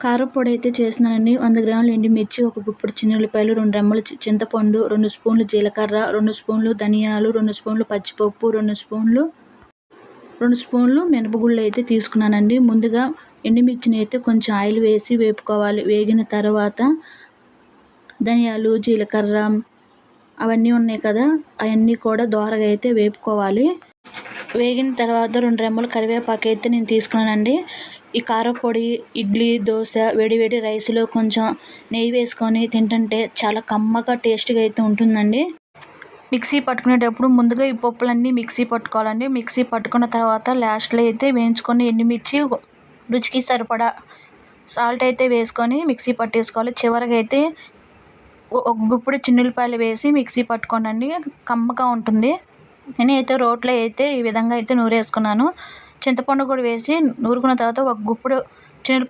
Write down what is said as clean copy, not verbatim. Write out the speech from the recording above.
కారప్పొడి అయితే చేస్తున్నానండి. 100 గ్రాముల ఎండుమిర్చి, ఒక గుప్పెడు చిన్నుల్లిపాయలు, 2 రెమ్మలు చింతపండు, 2 స్పూన్లు జీలకర్ర, 2 స్పూన్లు ధనియాలు, 2 స్పూన్లు పచ్చిపప్పు, 2 స్పూన్లు మినపగుళ్ళు అయితే తీసుకున్నానండి. ముందుగా ఎండుమిర్చిని అయితే కొంచెం ఆయిల్ వేసి వేపుకోవాలి. వేగిన తర్వాత ధనియాలు, జీలకర్ర అవన్నీ ఉన్నాయి కదా, అవన్నీ కూడా దోరగా అయితే వేపుకోవాలి. వేగిన తర్వాత 2 రెమ్మలు కరివేపాకు అయితే నేను తీసుకున్నానండి. ఈ కారప్పొడి ఇడ్లీ, దోశ, వేడి రైస్లో కొంచెం నెయ్యి వేసుకొని తింటుంటే చాలా కమ్మగా టేస్ట్గా అయితే ఉంటుందండి. మిక్సీ పట్టుకునేటప్పుడు ముందుగా ఈ పప్పులన్నీ మిక్సీ పట్టుకోవాలండి. మిక్సీ పట్టుకున్న తర్వాత లాస్ట్లో అయితే వేయించుకొని ఎండుమిర్చి రుచికి సరిపడా సాల్ట్ అయితే వేసుకొని మిక్సీ పట్టేసుకోవాలి. చివరగా అయితే ఒక గుప్పెడు చిన్నుల్లిపాయలు వేసి మిక్సీ పట్టుకోండి, కమ్మగా ఉంటుంది. నేనైతే రోట్లో అయితే ఈ విధంగా అయితే నూరేసుకున్నాను. చింతపండు కూడా వేసి నూరుకున్న తర్వాత ఒక గుప్పెడు చిన్నుల్లిపాయలు